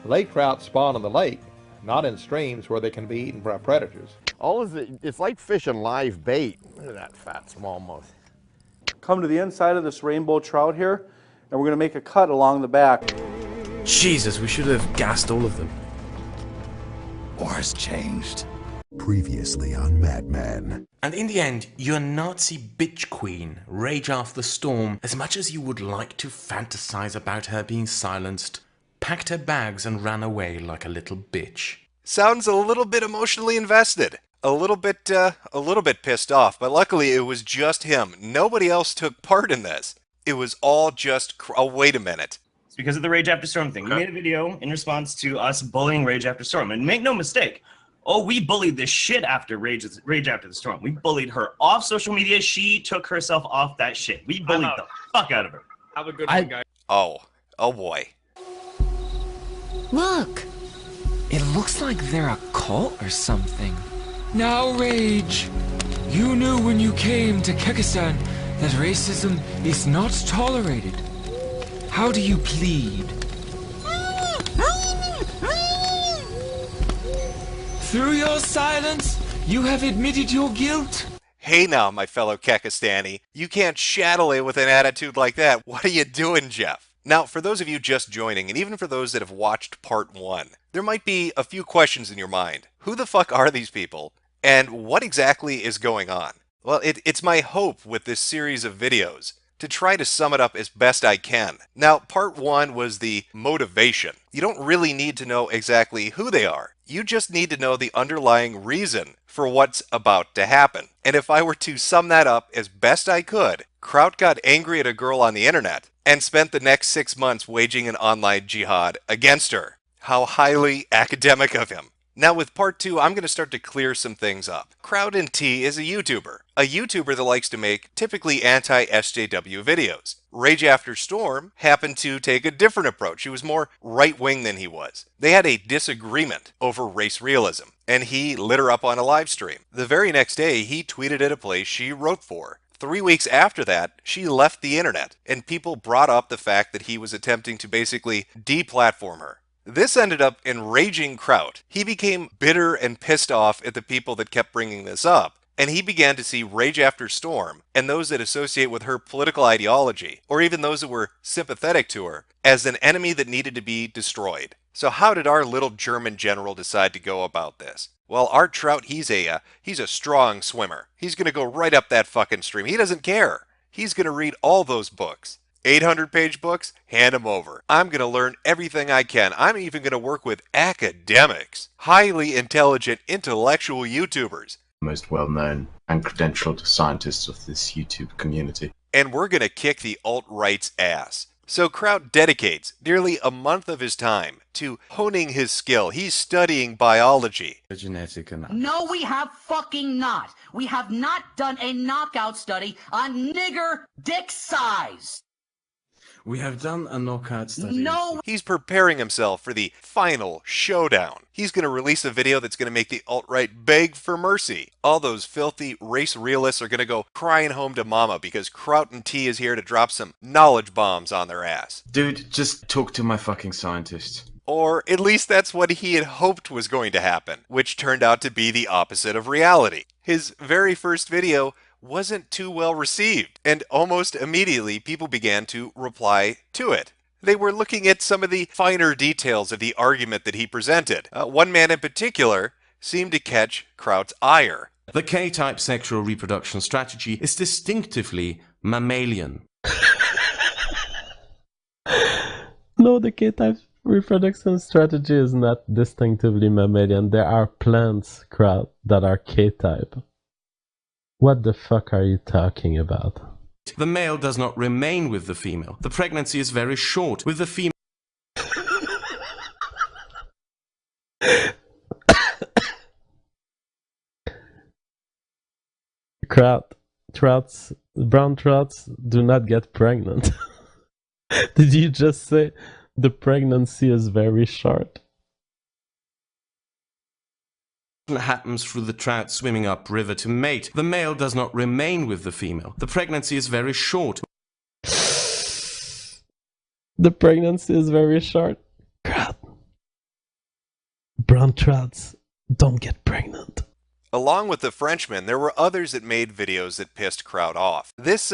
Lake trout spawn in the lake, not in streams where they can be eaten by predators. It's like fishing live bait. Look at that fat smallmouth. Come to the inside of this rainbow trout here, and we're going to make a cut along the back. Jesus, we should have gassed all of them. War's changed. Previously on Madman. And in the end, your Nazi bitch queen, Rage After the Storm, as much as you would like to fantasize about her being silenced, packed her bags and ran away like a little bitch. Sounds a little bit emotionally invested. A little bit pissed off, but luckily it was just him. Nobody else took part in this. It was all just, oh, wait a minute. It's because of the Rage After Storm thing. We made a video in response to us bullying Rage After Storm. And make no mistake, we bullied the shit after Rage After the Storm. We bullied her off social media. She took herself off that shit. We bullied the fuck out of her. Have a good one, guys. Oh boy. Look! It looks like they're a cult or something. Now, Rage! You knew when you came to Kyrgyzstan that racism is not tolerated. How do you plead? Through your silence, you have admitted your guilt. Hey now, my fellow Kekistani. You can't shadow it with an attitude like that. What are you doing, Jeff? Now, for those of you just joining, and even for those that have watched part 1, there might be a few questions in your mind. Who the fuck are these people? And what exactly is going on? Well, it's my hope with this series of videos to try to sum it up as best I can. Now, part 1 was the motivation. You don't really need to know exactly who they are. You just need to know the underlying reason for what's about to happen. And if I were to sum that up as best I could, Kraut got angry at a girl on the internet and spent the next 6 months waging an online jihad against her. How highly academic of him. Now with part 2, I'm going to start to clear some things up. Kraut Tea is a YouTuber that likes to make typically anti-SJW videos. Rage After Storm happened to take a different approach. He was more right-wing than he was. They had a disagreement over race realism, and he lit her up on a live stream. The very next day, he tweeted at a place she wrote for. 3 weeks after that, she left the internet, and people brought up the fact that he was attempting to basically deplatform her. This ended up enraging Kraut. He became bitter and pissed off at the people that kept bringing this up, and he began to see Rage After Storm and those that associate with her political ideology, or even those that were sympathetic to her, as an enemy that needed to be destroyed. So how did our little German general decide to go about this? Well, our Trout, he's a strong swimmer. He's going to go right up that fucking stream. He doesn't care. He's going to read all those books. 800-page books? Hand them over. I'm going to learn everything I can. I'm even going to work with academics. Highly intelligent, intellectual YouTubers. Most well-known and credentialed scientists of this YouTube community. And we're going to kick the alt-right's ass. So Kraut dedicates nearly a month of his time to honing his skill. He's studying biology. No, we have fucking not. We have not done a knockout study on nigger dick size. We have done a knockout study. No! He's preparing himself for the final showdown. He's going to release a video that's going to make the alt-right beg for mercy. All those filthy race realists are going to go crying home to mama because Kraut Tea is here to drop some knowledge bombs on their ass. Dude, just talk to my fucking scientist. Or at least that's what he had hoped was going to happen, which turned out to be the opposite of reality. His very first video wasn't too well received, and almost immediately people began to reply to it. They were looking at some of the finer details of the argument that he presented. One man in particular seemed to catch Kraut's ire. The K-type sexual reproduction strategy is distinctively mammalian. No, the K-type reproduction strategy is not distinctively mammalian. There are plants, Kraut, that are K-type. What the fuck are you talking about? The male does not remain with the female. The pregnancy is very short. With the female... Brown trouts do not get pregnant. Did you just say the pregnancy is very short? happens through the trout swimming upriver to mate. The male does not remain with the female. The pregnancy is very short. The pregnancy is very short. Kraut, brown trouts don't get pregnant. Along with the Frenchman, there were others that made videos that pissed Kraut off. This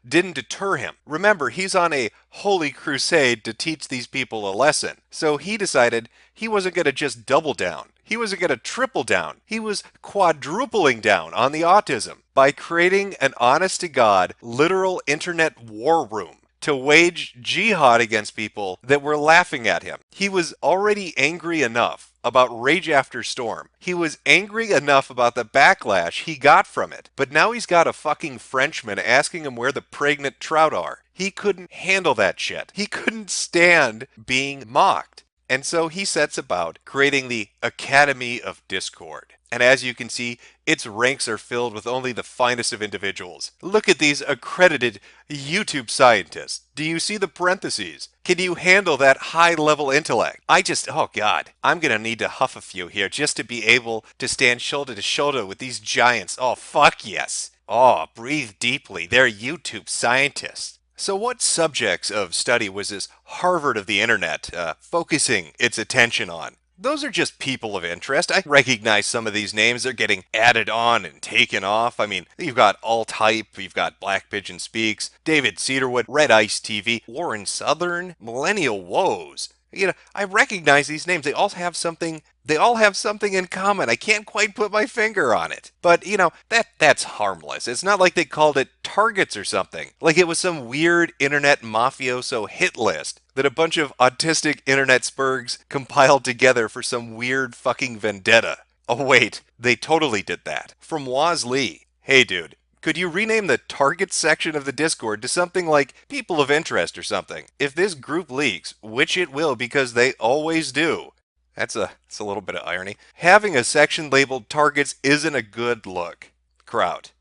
didn't deter him. Remember, he's on a holy crusade to teach these people a lesson. So he decided he wasn't going to just double down. He wasn't going to triple down. He was quadrupling down on the autism by creating an honest-to-God, literal internet war room to wage jihad against people that were laughing at him. He was already angry enough about Rage After Storm. He was angry enough about the backlash he got from it. But now he's got a fucking Frenchman asking him where the pregnant trout are. He couldn't handle that shit. He couldn't stand being mocked. And so he sets about creating the Academy of Discord. And as you can see, its ranks are filled with only the finest of individuals. Look at these accredited YouTube scientists. Do you see the parentheses? Can you handle that high-level intellect? Oh God, I'm gonna need to huff a few here just to be able to stand shoulder to shoulder with these giants. Oh, fuck yes. Oh, breathe deeply. They're YouTube scientists. So what subjects of study was this Harvard of the internet focusing its attention on? Those are just people of interest. I recognize some of these names. They're getting added on and taken off. I mean, you've got Alt-Hype, you've got Black Pigeon Speaks, David Cedarwood, Red Ice TV, Warren Southern, Millennial Woes. You know, I recognize these names. They all have something in common. I can't quite put my finger on it. But, you know, that's harmless. It's not like they called it targets or something. Like it was some weird internet mafioso hit list that a bunch of autistic internet spurgs compiled together for some weird fucking vendetta. Oh wait, they totally did that. From Waz Lee. Hey dude, could you rename the target section of the Discord to something like people of interest or something? If this group leaks, which it will because they always do. That's a little bit of irony. Having a section labeled targets isn't a good look. Kraut.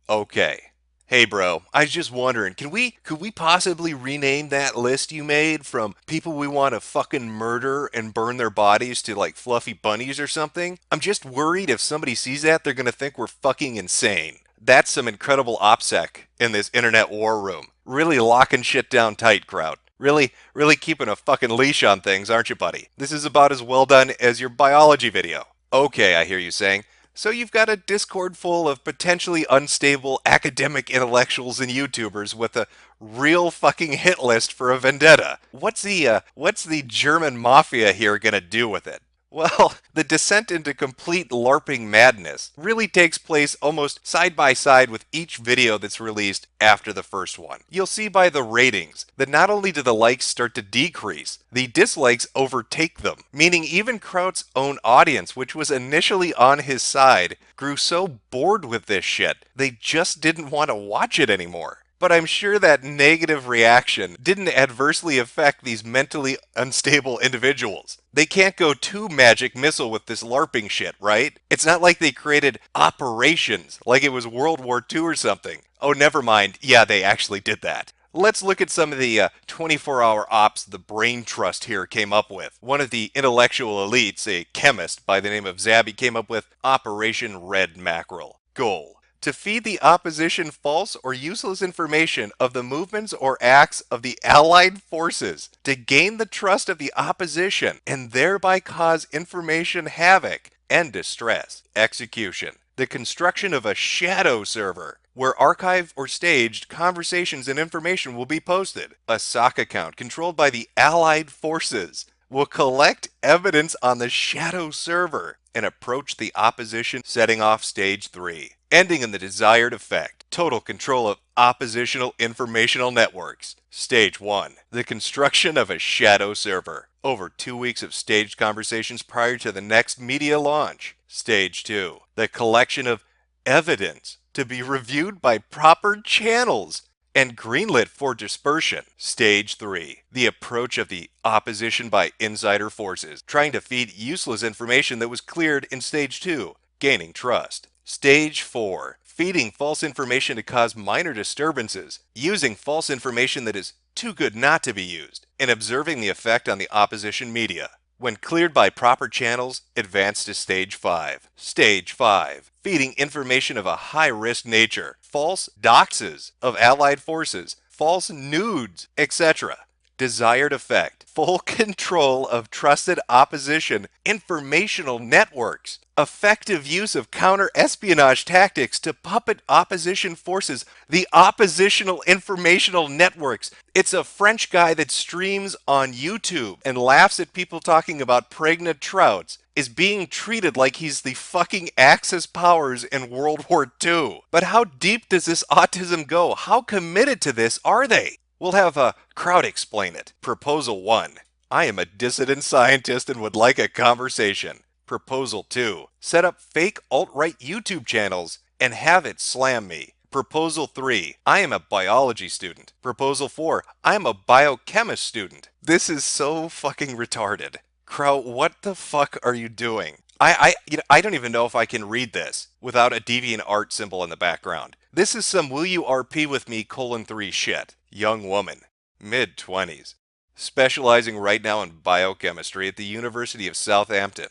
Okay. Hey bro, I was just wondering, could we possibly rename that list you made from people we want to fucking murder and burn their bodies to like fluffy bunnies or something? I'm just worried if somebody sees that, they're gonna think we're fucking insane. That's some incredible OPSEC in this internet war room. Really locking shit down tight, Kraut. Really keeping a fucking leash on things, aren't you, buddy? This is about as well done as your biology video. Okay, I hear you saying. So you've got a Discord full of potentially unstable academic intellectuals and YouTubers with a real fucking hit list for a vendetta. What's the German mafia here gonna do with it? Well, the descent into complete LARPing madness really takes place almost side by side with each video that's released after the first one. You'll see by the ratings that not only do the likes start to decrease, the dislikes overtake them, meaning even Kraut's own audience, which was initially on his side, grew so bored with this shit, they just didn't want to watch it anymore. But I'm sure that negative reaction didn't adversely affect these mentally unstable individuals. They can't go too magic missile with this LARPing shit, right? It's not like they created operations like it was World War II or something. Oh, never mind. Yeah, they actually did that. Let's look at some of the 24-hour ops the Brain Trust here came up with. One of the intellectual elites, a chemist by the name of Zabby, came up with Operation Red Mackerel. Goal: to feed the opposition false or useless information of the movements or acts of the allied forces to gain the trust of the opposition and thereby cause information havoc and distress. Execution: the construction of a shadow server where archived or staged conversations and information will be posted. A sock account controlled by the allied forces will collect evidence on the shadow server and approach the opposition, setting off stage 3. Ending in the desired effect: total control of oppositional informational networks. Stage 1. The construction of a shadow server. Over 2 weeks of staged conversations prior to the next media launch. Stage 2. The collection of evidence to be reviewed by proper channels and greenlit for dispersion. Stage 3. The approach of the opposition by insider forces, trying to feed useless information that was cleared in Stage 2, gaining trust. Stage 4. Feeding false information to cause minor disturbances, using false information that is too good not to be used, and observing the effect on the opposition media. When cleared by proper channels, advance to Stage 5. Stage 5. Feeding information of a high-risk nature, false doxes of allied forces, false nudes, etc. Desired effect: full control of trusted opposition informational networks, effective use of counter-espionage tactics to puppet opposition forces, the oppositional informational networks. It's a French guy that streams on YouTube and laughs at people talking about pregnant trouts is being treated like he's the fucking Axis powers in World War II. But how deep does this autism go? How committed to this are they? We'll have Kraut explain it. Proposal 1. I am a dissident scientist and would like a conversation. Proposal 2. Set up fake alt-right YouTube channels and have it slam me. Proposal 3. I am a biology student. Proposal 4. I am a biochemist student. This is so fucking retarded. Kraut, what the fuck are you doing? I don't even know if I can read this without a deviant art symbol in the background. This is some will you RP with me :3 shit. Young woman, mid-20s, specializing right now in biochemistry at the University of Southampton.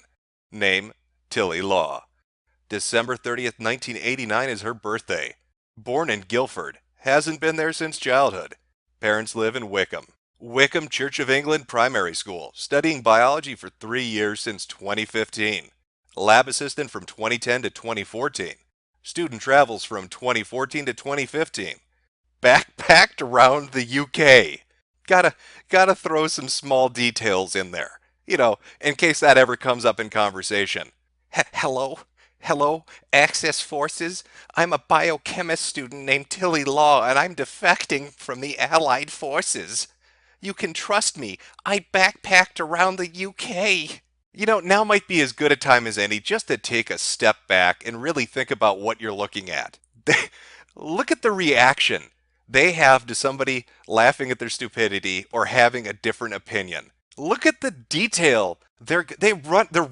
Name, Tilly Law. December 30th, 1989 is her birthday. Born in Guildford, hasn't been there since childhood. Parents live in Wickham. Wickham Church of England Primary School, studying biology for 3 years since 2015. Lab assistant from 2010 to 2014. Student travels from 2014 to 2015. Backpacked around the UK. Gotta throw some small details in there, in case that ever comes up in conversation. Hello, Axis forces. I'm a biochemist student named Tilly Law, and I'm defecting from the Allied forces. You can trust me. I backpacked around the UK. Now might be as good a time as any just to take a step back and really think about what you're looking at. Look at the reaction they have to somebody laughing at their stupidity or having a different opinion. Look at the detail. They're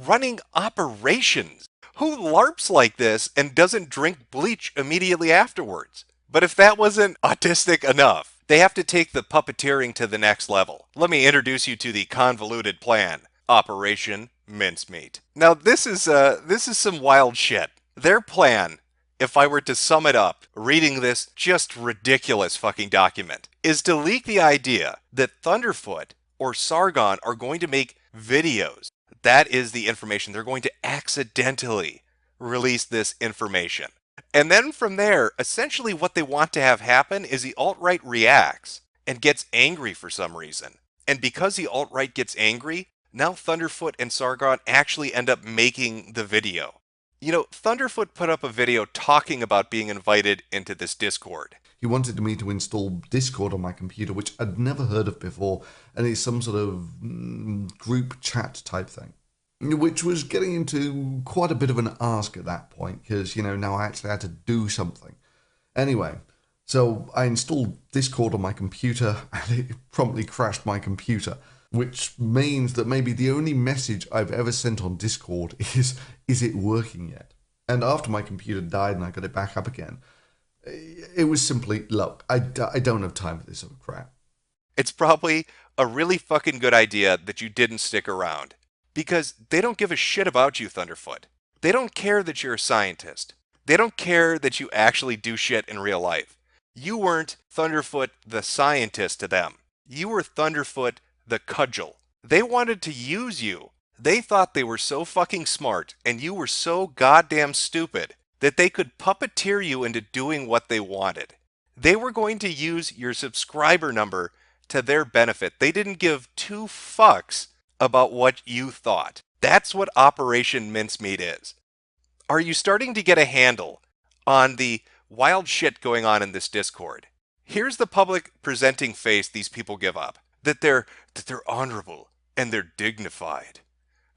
running operations. Who LARPs like this and doesn't drink bleach immediately afterwards? But if that wasn't autistic enough, they have to take the puppeteering to the next level. Let me introduce you to the convoluted plan. Operation Mincemeat. Now this is some wild shit. Their plan, if I were to sum it up, reading this just ridiculous fucking document, is to leak the idea that Thunderfoot or Sargon are going to make videos. That is the information. They're going to accidentally release this information. And then from there, essentially what they want to have happen is the alt-right reacts and gets angry for some reason. And because the alt-right gets angry, now Thunderfoot and Sargon actually end up making the video. Thunderfoot put up a video talking about being invited into this Discord. He wanted me to install Discord on my computer, which I'd never heard of before, and it's some sort of group chat type thing. Which was getting into quite a bit of an ask at that point, because, now I actually had to do something. Anyway, so I installed Discord on my computer, and it promptly crashed my computer, which means that maybe the only message I've ever sent on Discord is it working yet? And after my computer died and I got it back up again, it was simply, look, I don't have time for this sort of crap. It's probably a really fucking good idea that you didn't stick around. Because they don't give a shit about you, Thunderfoot. They don't care that you're a scientist. They don't care that you actually do shit in real life. You weren't Thunderfoot the scientist to them. You were Thunderfoot the cudgel. They wanted to use you. They thought they were so fucking smart and you were so goddamn stupid that they could puppeteer you into doing what they wanted. They were going to use your subscriber number to their benefit. They didn't give two fucks about what you thought. That's what Operation Mincemeat is. Are you starting to get a handle on the wild shit going on in this Discord? Here's the public presenting face these people give up. That they're honorable and they're dignified.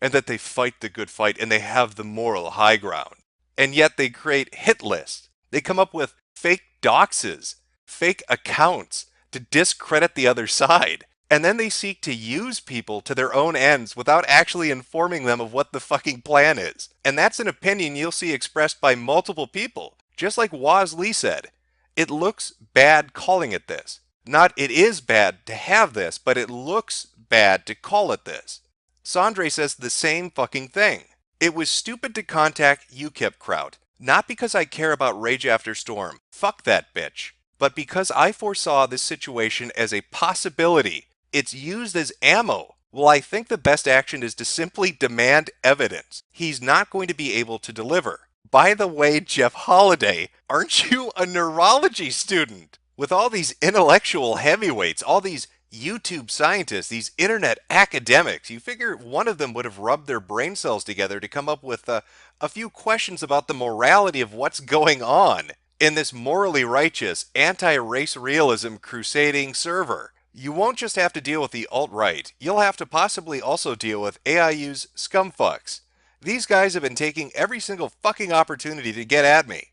And that they fight the good fight and they have the moral high ground. And yet they create hit lists. They come up with fake doxes, fake accounts to discredit the other side. And then they seek to use people to their own ends without actually informing them of what the fucking plan is. And that's an opinion you'll see expressed by multiple people. Just like Woz Lee said, it looks bad calling it this. Not it is bad to have this, but it looks bad to call it this. Sandre says the same fucking thing. It was stupid to contact UKIP Kraut, not because I care about Rage After Storm. Fuck that bitch. But because I foresaw this situation as a possibility It's used as ammo. Well, I think the best action is to simply demand evidence. He's not going to be able to deliver. By the way, Jeff Holiday, aren't you a neurology student? With all these intellectual heavyweights, all these YouTube scientists, these internet academics, you figure one of them would have rubbed their brain cells together to come up with a few questions about the morality of what's going on in this morally righteous, anti-race realism crusading server. You won't just have to deal with the alt-right, you'll have to possibly also deal with AIU's scumfucks. These guys have been taking every single fucking opportunity to get at me.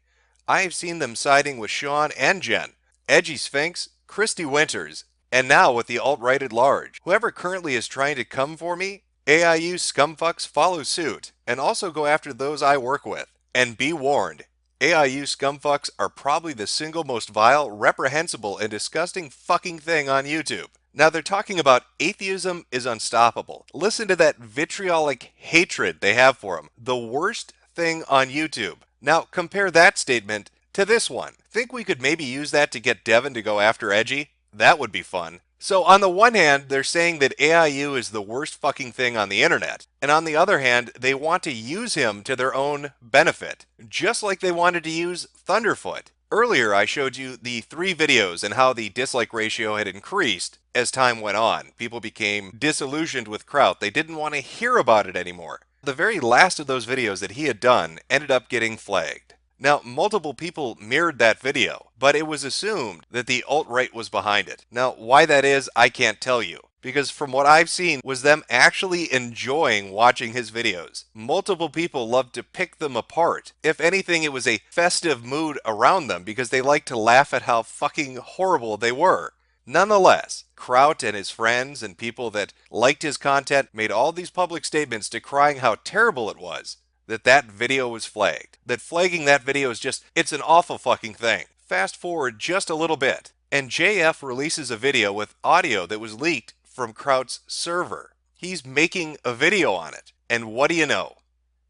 I have seen them siding with Sean and Jen, Edgy Sphinx, Christy Winters, and now with the alt-right at large. Whoever currently is trying to come for me, AIU scumfucks follow suit, and also go after those I work with. And be warned, AIU scumfucks are probably the single most vile, reprehensible, and disgusting fucking thing on YouTube. Now they're talking about atheism is unstoppable. Listen to that vitriolic hatred they have for him. The worst thing on YouTube. Now compare that statement to this one. Think we could maybe use that to get Devin to go after Edgy? That would be fun. So on the one hand, they're saying that AIU is the worst fucking thing on the internet. And on the other hand, they want to use him to their own benefit. Just like they wanted to use Thunderfoot. Earlier I showed you the 3 videos and how the dislike ratio had increased as time went on. People became disillusioned with Kraut. They didn't want to hear about it anymore. The very last of those videos that he had done ended up getting flagged. Now, multiple people mirrored that video, but it was assumed that the alt-right was behind it. Now, why that is, I can't tell you. Because from what I've seen was them actually enjoying watching his videos. Multiple people loved to pick them apart. If anything, it was a festive mood around them because they liked to laugh at how fucking horrible they were. Nonetheless, Kraut and his friends and people that liked his content made all these public statements decrying how terrible it was that video was flagged. That flagging that video is just, it's an awful fucking thing. Fast forward just a little bit, and JF releases a video with audio that was leaked from Kraut's server. He's making a video on it, and what do you know?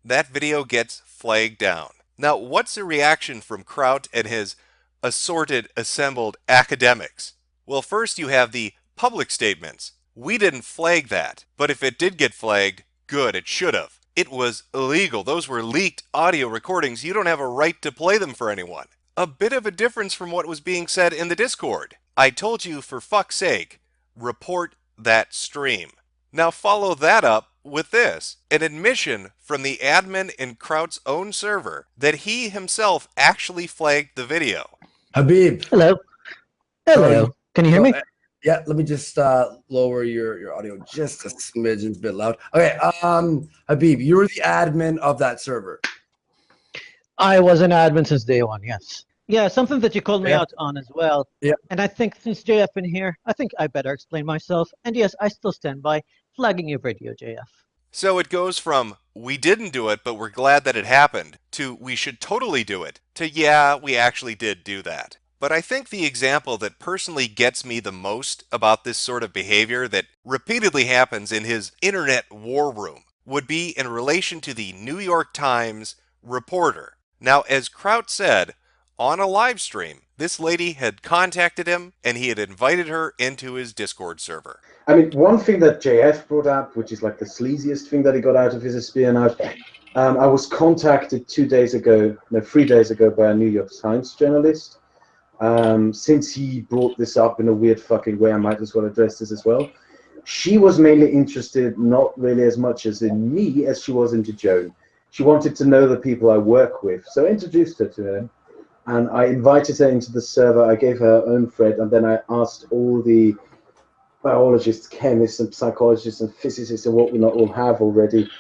That video gets flagged down. Now, what's the reaction from Kraut and his assorted, assembled academics? Well, first you have the public statements. We didn't flag that, but if it did get flagged, good, it should have. It was illegal. Those were leaked audio recordings. You don't have a right to play them for anyone. A bit of a difference from what was being said in the Discord. I told you, for fuck's sake, report that stream. Now follow that up with this. An admission from the admin in Kraut's own server that he himself actually flagged the video. Habib. Hello. Hello. Can you hear me? Yeah, let me just lower your audio just a smidgen, it's a bit loud. Okay, Habib, you were the admin of that server. I was an admin since day one, yes. Yeah, something that you called me out on as well. Yeah. And I think since JF in here, I think I better explain myself. And yes, I still stand by flagging your video, JF. So it goes from, we didn't do it, but we're glad that it happened, to we should totally do it, to yeah, we actually did do that. But I think the example that personally gets me the most about this sort of behavior that repeatedly happens in his internet war room would be in relation to the New York Times reporter. Now, as Kraut said, on a live stream, this lady had contacted him and he had invited her into his Discord server. I mean, one thing that JF brought up, which is like the sleaziest thing that he got out of his espionage, I was contacted 3 days ago by a New York Times journalist. Since he brought this up in a weird fucking way, I might as well address this as well. She was mainly interested, not really as much as in me, as she was into Joan. She wanted to know the people I work with, so I introduced her to him. And I invited her into the server, I gave her her own thread, and then I asked all the biologists, chemists, and psychologists, and physicists, and what we not all have already,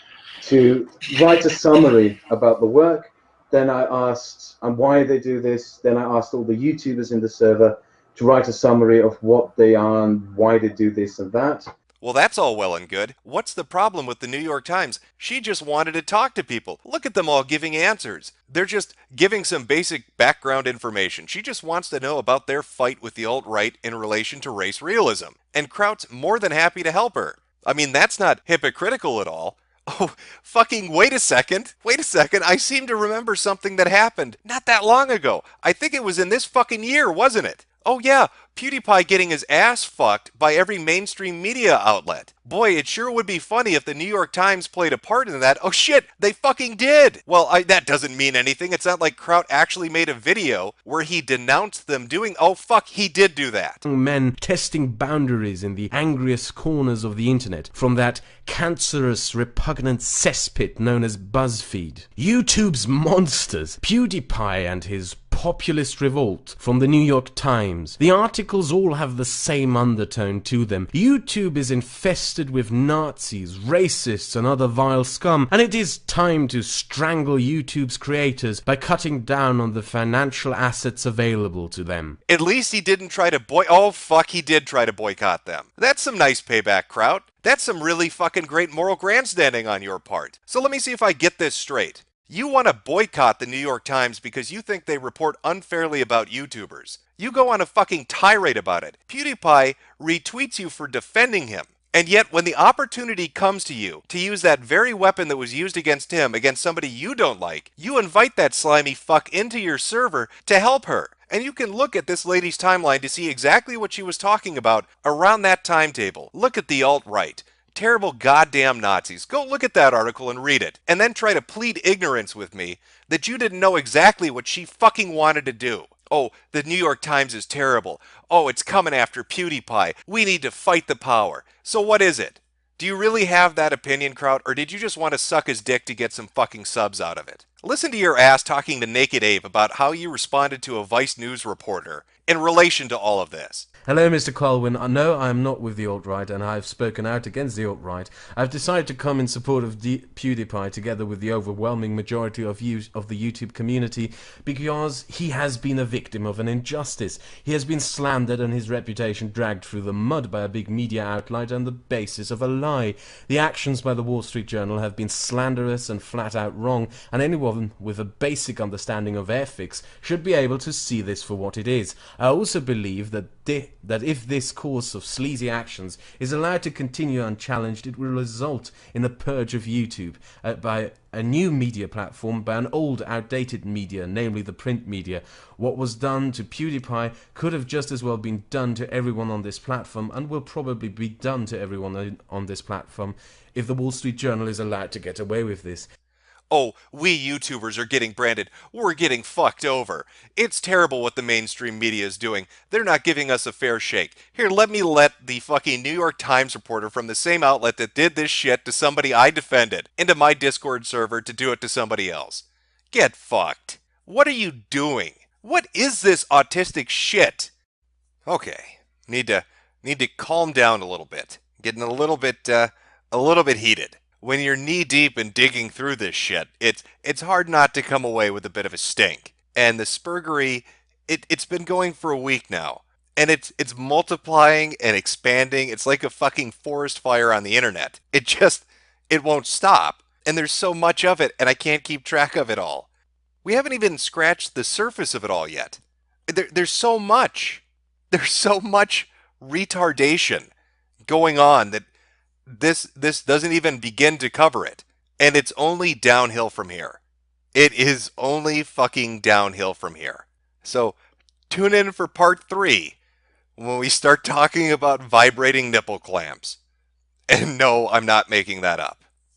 to write a summary about the work. Then I asked why they do this. Then I asked all the YouTubers in the server to write a summary of what they are and why they do this and that. Well, that's all well and good. What's the problem with the New York Times? She just wanted to talk to people. Look at them all giving answers. They're just giving some basic background information. She just wants to know about their fight with the alt-right in relation to race realism. And Kraut's more than happy to help her. I mean, that's not hypocritical at all. Oh, fucking wait a second. I seem to remember something that happened not that long ago. I think it was in this fucking year, wasn't it? Oh yeah, PewDiePie getting his ass fucked by every mainstream media outlet. Boy, it sure would be funny if the New York Times played a part in that. Oh shit, they fucking did! Well, that doesn't mean anything. It's not like Kraut actually made a video where he denounced them doing... Oh fuck, he did do that. Men testing boundaries in the angriest corners of the internet from that cancerous, repugnant cesspit known as BuzzFeed. YouTube's monsters, PewDiePie and his populist revolt from the New York Times. The articles all have the same undertone to them. YouTube is infested with Nazis, racists and other vile scum, and it is time to strangle YouTube's creators by cutting down on the financial assets available to them. At least he didn't try to Oh fuck, he did try to boycott them. That's some nice payback, Kraut. That's some really fucking great moral grandstanding on your part. So let me see if I get this straight. You want to boycott the New York Times because you think they report unfairly about YouTubers. You go on a fucking tirade about it. PewDiePie retweets you for defending him. And yet, when the opportunity comes to you to use that very weapon that was used against him against somebody you don't like, you invite that slimy fuck into your server to help her. And you can look at this lady's timeline to see exactly what she was talking about around that timetable. Look at the alt-right. Terrible goddamn Nazis. Go look at that article and read it. And then try to plead ignorance with me that you didn't know exactly what she fucking wanted to do. Oh, the New York Times is terrible. Oh, it's coming after PewDiePie. We need to fight the power. So what is it? Do you really have that opinion, Kraut, or did you just want to suck his dick to get some fucking subs out of it? Listen to your ass talking to Naked Ape about how you responded to a Vice News reporter in relation to all of this. Hello, Mr. Colwyn. No, I am not with the alt-right, and I have spoken out against the alt-right. I have decided to come in support of PewDiePie together with the overwhelming majority of the YouTube community because he has been a victim of an injustice. He has been slandered and his reputation dragged through the mud by a big media outlet on the basis of a lie. The actions by the Wall Street Journal have been slanderous and flat-out wrong, and anyone with a basic understanding of ethics should be able to see this for what it is. I also believe that if this course of sleazy actions is allowed to continue unchallenged, it will result in a purge of YouTube by a new media platform, by an old, outdated media, namely the print media. What was done to PewDiePie could have just as well been done to everyone on this platform, and will probably be done to everyone on this platform if the Wall Street Journal is allowed to get away with this. Oh, we YouTubers are getting branded. We're getting fucked over. It's terrible what the mainstream media is doing. They're not giving us a fair shake. Here, let the fucking New York Times reporter from the same outlet that did this shit to somebody I defended into my Discord server to do it to somebody else. Get fucked. What are you doing? What is this autistic shit? Okay, need to calm down a little bit. Getting a little bit heated. When you're knee-deep in digging through this shit, it's hard not to come away with a bit of a stink. And the spurgery, it's been going for a week now. And it's multiplying and expanding. It's like a fucking forest fire on the internet. It won't stop. And there's so much of it, and I can't keep track of it all. We haven't even scratched the surface of it all yet. There's so much. There's so much retardation going on that this doesn't even begin to cover it. And it's only downhill from here. It is only fucking downhill from here. So tune in for part 3 when we start talking about vibrating nipple clamps. And no, I'm not making that up.